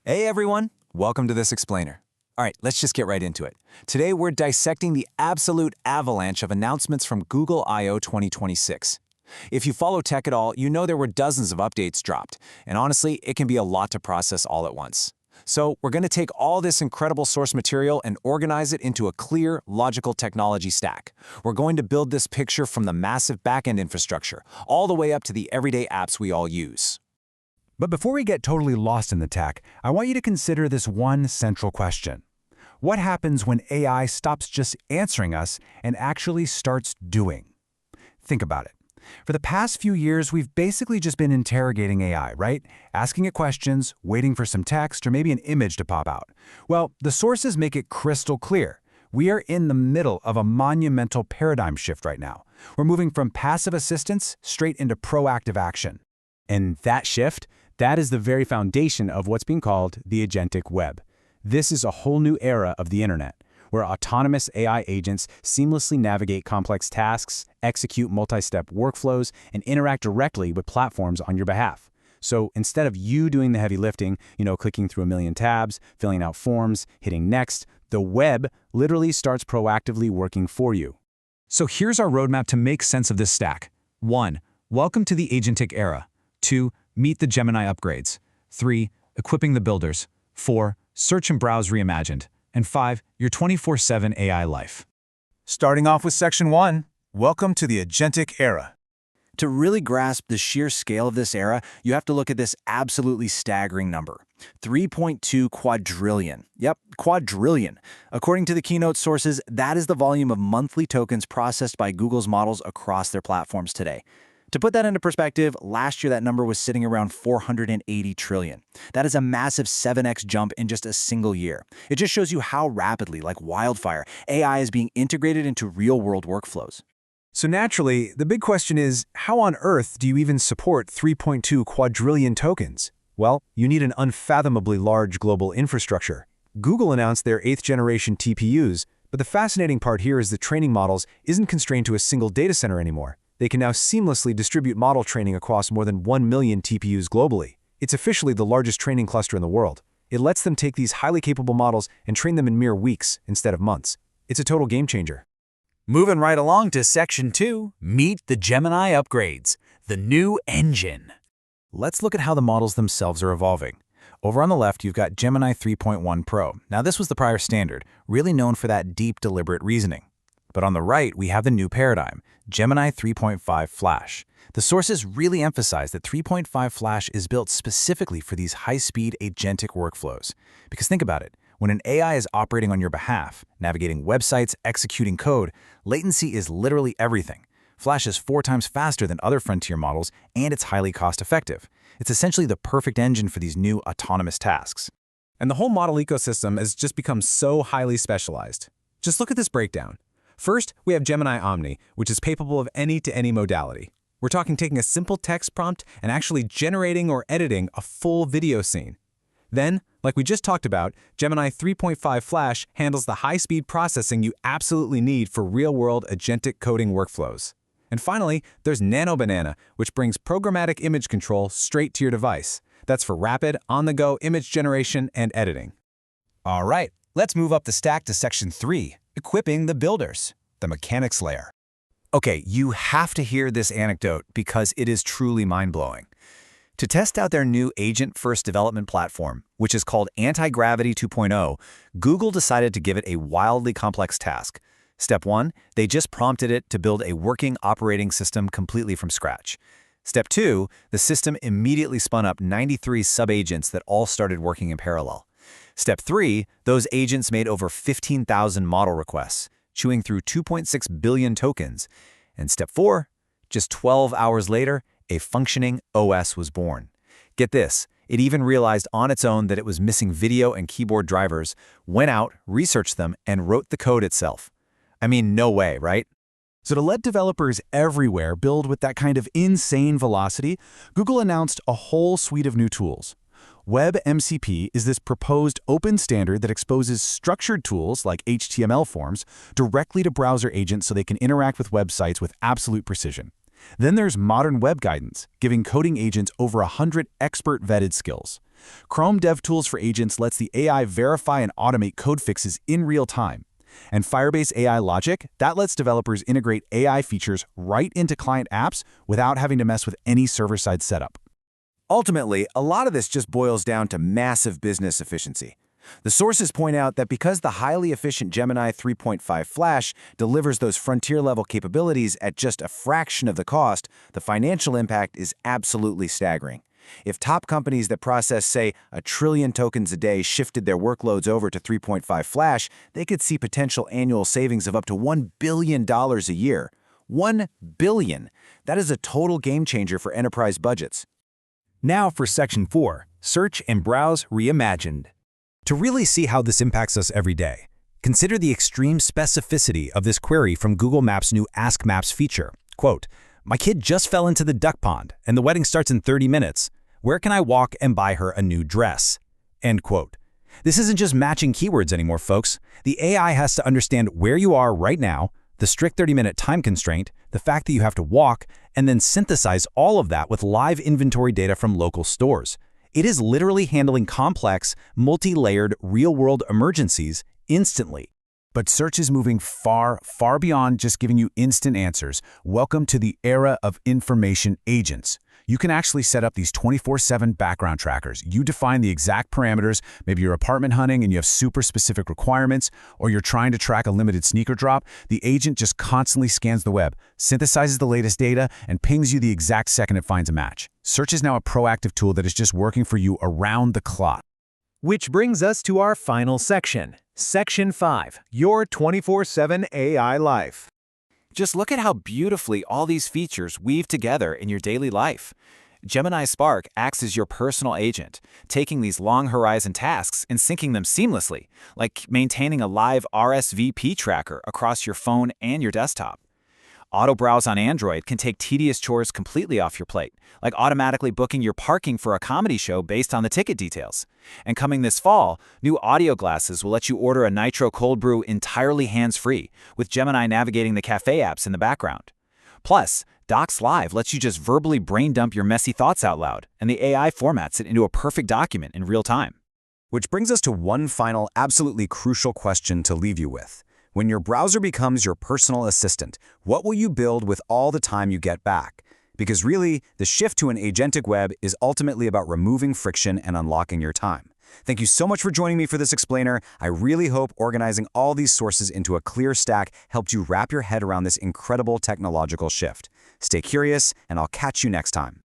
Hey everyone, welcome to this explainer. All right, let's just get right into it. Today we're dissecting the absolute avalanche of announcements from Google I/O 2026. If you follow tech at all, you know there were dozens of updates dropped, and honestly, it can be a lot to process all at once. So we're going to take all this incredible source material and organize it into a clear, logical technology stack. We're going to build this picture from the massive backend infrastructure, all the way up to the everyday apps we all use. But before we get totally lost in the tech, I want you to consider this one central question. What happens when AI stops just answering us and actually starts doing? Think about it. For the past few years, we've basically just been interrogating AI, right? Asking it questions, waiting for some text, or maybe an image to pop out. Well, the sources make it crystal clear. We are in the middle of a monumental paradigm shift right now. We're moving from passive assistance straight into proactive action. And that shift, that is the very foundation of what's being called the agentic web. This is a whole new era of the internet, where autonomous AI agents seamlessly navigate complex tasks, execute multi-step workflows, and interact directly with platforms on your behalf. So instead of you doing the heavy lifting, clicking through a million tabs, filling out forms, hitting next, the web literally starts proactively working for you. So here's our roadmap to make sense of this stack. 1. Welcome to the Agentic Era. 2. Meet the Gemini upgrades. 3. Equipping the builders. 4. Search and browse reimagined. And 5. Your 24/7 AI life. Starting off with Section 1, welcome to the Agentic Era. To really grasp the sheer scale of this era, you have to look at this absolutely staggering number. 3.2 quadrillion. Yep, quadrillion. According to the keynote sources, that is the volume of monthly tokens processed by Google's models across their platforms today. To put that into perspective, last year that number was sitting around 480 trillion. That is a massive 7x jump in just a single year. It just shows you how rapidly, like wildfire, AI is being integrated into real-world workflows. So naturally, the big question is, how on earth do you even support 3.2 quadrillion tokens? Well, you need an unfathomably large global infrastructure. Google announced their 8th generation TPUs, but the fascinating part here is the training models isn't constrained to a single data center anymore. They can now seamlessly distribute model training across more than 1 million TPUs globally. It's officially the largest training cluster in the world. It lets them take these highly capable models and train them in mere weeks instead of months. It's a total game changer. Moving right along to Section 2, meet the Gemini upgrades, the new engine. Let's look at how the models themselves are evolving. Over on the left, you've got Gemini 3.1 Pro. Now, this was the prior standard, really known for that deep, deliberate reasoning. But on the right, we have the new paradigm, Gemini 3.5 Flash. The sources really emphasize that 3.5 Flash is built specifically for these high-speed agentic workflows. Because think about it, when an AI is operating on your behalf, navigating websites, executing code, latency is literally everything. Flash is 4 times faster than other frontier models, and it's highly cost-effective. It's essentially the perfect engine for these new autonomous tasks. And the whole model ecosystem has just become so highly specialized. Just look at this breakdown. First, we have Gemini Omni, which is capable of any-to-any modality. We're talking taking a simple text prompt and actually generating or editing a full video scene. Then, like we just talked about, Gemini 3.5 Flash handles the high-speed processing you absolutely need for real-world agentic coding workflows. And finally, there's Nano Banana, which brings programmatic image control straight to your device. That's for rapid, on-the-go image generation and editing. All right, let's move up the stack to Section 3, equipping the builders, the mechanics layer. Okay, you have to hear this anecdote because it is truly mind-blowing. To test out their new agent-first development platform, which is called Antigravity 2.0, Google decided to give it a wildly complex task. Step 1, they just prompted it to build a working operating system completely from scratch. Step 2, the system immediately spun up 93 sub-agents that all started working in parallel. Step 3, those agents made over 15,000 model requests, chewing through 2.6 billion tokens. And Step 4, just 12 hours later, a functioning OS was born. Get this, it even realized on its own that it was missing video and keyboard drivers, went out, researched them, and wrote the code itself. I mean, no way, right? So to let developers everywhere build with that kind of insane velocity, Google announced a whole suite of new tools. WebMCP is this proposed open standard that exposes structured tools like HTML forms directly to browser agents so they can interact with websites with absolute precision. Then there's modern web guidance, giving coding agents over 100 expert-vetted skills. Chrome DevTools for Agents lets the AI verify and automate code fixes in real time. And Firebase AI Logic, that lets developers integrate AI features right into client apps without having to mess with any server-side setup. Ultimately, a lot of this just boils down to massive business efficiency. The sources point out that because the highly efficient Gemini 3.5 Flash delivers those frontier-level capabilities at just a fraction of the cost, the financial impact is absolutely staggering. If top companies that process, say, 1 trillion tokens a day shifted their workloads over to 3.5 Flash, they could see potential annual savings of up to $1 billion a year. $1 billion! That is a total game-changer for enterprise budgets. Now for Section 4, Search and Browse Reimagined. To really see how this impacts us every day, consider the extreme specificity of this query from Google Maps' new Ask Maps feature. Quote, "My kid just fell into the duck pond, and the wedding starts in 30 minutes. Where can I walk and buy her a new dress?" End quote. This isn't just matching keywords anymore, folks. The AI has to understand where you are right now, the strict 30-minute time constraint, the fact that you have to walk, and then synthesize all of that with live inventory data from local stores. It is literally handling complex, multi-layered, real-world emergencies instantly. But search is moving far, far beyond just giving you instant answers. Welcome to the era of information agents. You can actually set up these 24/7 background trackers. You define the exact parameters. Maybe you're apartment hunting and you have super specific requirements, or you're trying to track a limited sneaker drop. The agent just constantly scans the web, synthesizes the latest data, and pings you the exact second it finds a match. Search is now a proactive tool that is just working for you around the clock. Which brings us to our final section, Section 5, Your 24/7 AI Life. Just look at how beautifully all these features weave together in your daily life. Gemini Spark acts as your personal agent, taking these long horizon tasks and syncing them seamlessly, like maintaining a live RSVP tracker across your phone and your desktop. Auto Browse on Android can take tedious chores completely off your plate, like automatically booking your parking for a comedy show based on the ticket details. And coming this fall, new audio glasses will let you order a nitro cold brew entirely hands-free, with Gemini navigating the cafe apps in the background. Plus, Docs Live lets you just verbally brain dump your messy thoughts out loud, and the AI formats it into a perfect document in real time. Which brings us to one final, absolutely crucial question to leave you with. When your browser becomes your personal assistant, what will you build with all the time you get back? Because really, the shift to an agentic web is ultimately about removing friction and unlocking your time. Thank you so much for joining me for this explainer. I really hope organizing all these sources into a clear stack helped you wrap your head around this incredible technological shift. Stay curious, and I'll catch you next time.